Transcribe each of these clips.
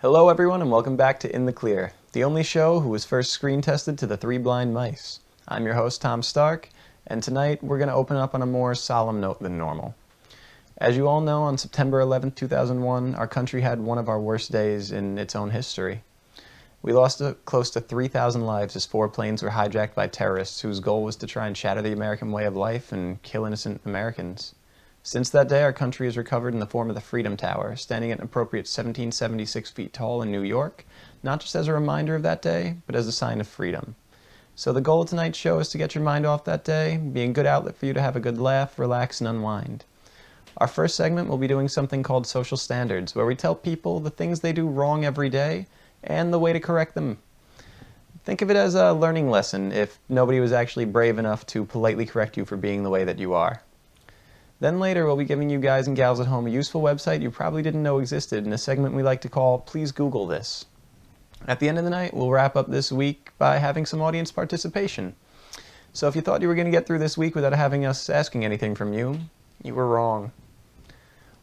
Hello everyone and welcome back to In the Clear, the only show who was first screen tested to the Three Blind Mice. I'm your host Tom Stark, and tonight we're going to open up on a more solemn note than normal. As you all know, on September 11, 2001, our country had one of our worst days in its own history. We lost close to 3,000 lives as 4 planes were hijacked by terrorists whose goal was to try and shatter the American way of life and kill innocent Americans. Since that day, our country has recovered in the form of the Freedom Tower, standing at an appropriate 1776 feet tall in New York, not just as a reminder of that day, but as a sign of freedom. So the goal of tonight's show is to get your mind off that day, be a good outlet for you to have a good laugh, relax, and unwind. Our first segment will be doing something called Social Standards, where we tell people the things they do wrong every day and the way to correct them. Think of it as a learning lesson if nobody was actually brave enough to politely correct you for being the way that you are. Then later we'll be giving you guys and gals at home a useful website you probably didn't know existed in a segment we like to call Please Google This. At the end of the night, we'll wrap up this week by having some audience participation. So if you thought you were going to get through this week without having us asking anything from you, you were wrong.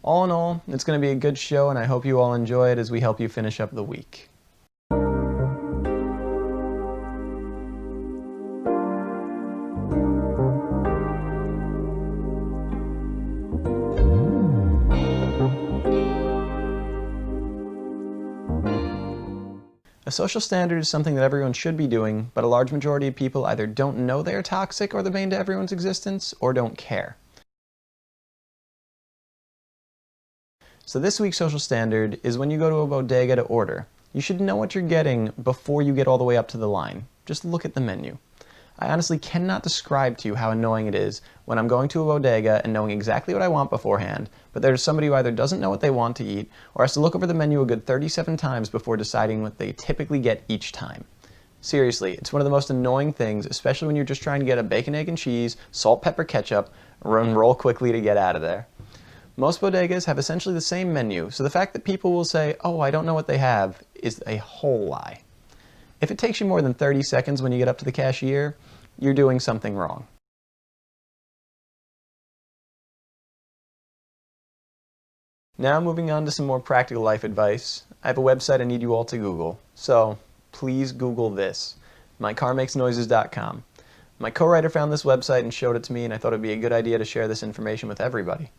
All in all, it's going to be a good show, and I hope you all enjoy it as we help you finish up the week. A social standard is something that everyone should be doing, but a large majority of people either don't know they are toxic or the bane to everyone's existence, or don't care. So this week's social standard is when you go to a bodega to order. You should know what you're getting before you get all the way up to the line. Just look at the menu. I honestly cannot describe to you how annoying it is when I'm going to a bodega and knowing exactly what I want beforehand, but there's somebody who either doesn't know what they want to eat or has to look over the menu a good 37 times before deciding what they typically get each time. Seriously, it's one of the most annoying things, especially when you're just trying to get a bacon, egg, and cheese, salt, pepper, ketchup, and roll quickly to get out of there. Most bodegas have essentially the same menu, so the fact that people will say, "Oh, I don't know what they have," is a whole lie. If it takes you more than 30 seconds when you get up to the cashier, you're doing something wrong. Now moving on to some more practical life advice, I have a website I need you all to Google. So please Google this, mycarmakesnoises.com. My co-writer found this website and showed it to me, and I thought it'd be a good idea to share this information with everybody.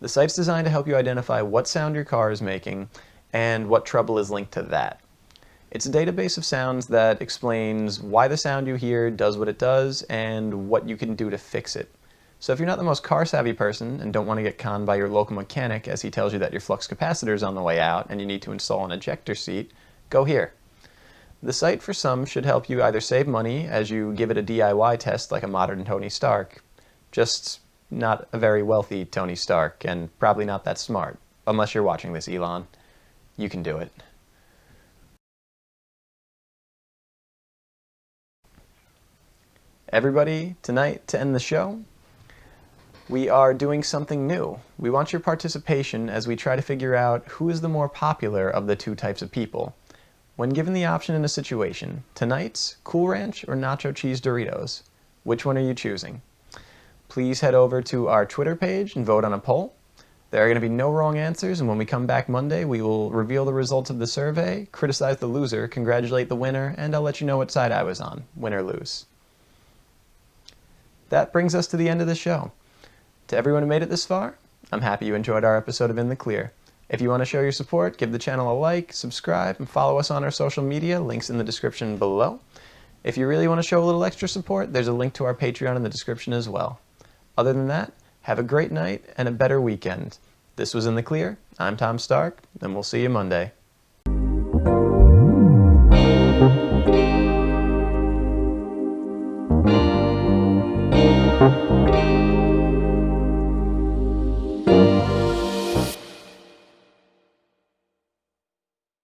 The site's designed to help you identify what sound your car is making and what trouble is linked to that. It's a database of sounds that explains why the sound you hear does what it does and what you can do to fix it. So if you're not the most car-savvy person and don't want to get conned by your local mechanic as he tells you that your flux capacitor is on the way out and you need to install an ejector seat, go here. The site for some should help you either save money as you give it a DIY test like a modern Tony Stark, just not a very wealthy Tony Stark and probably not that smart, unless you're watching this, Elon. You can do it. Everybody, tonight, to end the show, we are doing something new. We want your participation as we try to figure out who is the more popular of the two types of people. When given the option in a situation, tonight's Cool Ranch or Nacho Cheese Doritos, which one are you choosing? Please head over to our Twitter page and vote on a poll. There are going to be no wrong answers, and when we come back Monday, we will reveal the results of the survey, criticize the loser, congratulate the winner, and I'll let you know what side I was on, win or lose. That brings us to the end of the show. To everyone who made it this far, I'm happy you enjoyed our episode of In the Clear. If you want to show your support, give the channel a like, subscribe, and follow us on our social media, links in the description below. If you really want to show a little extra support, there's a link to our Patreon in the description as well. Other than that, have a great night and a better weekend. This was In the Clear. I'm Tom Stark, and we'll see you Monday.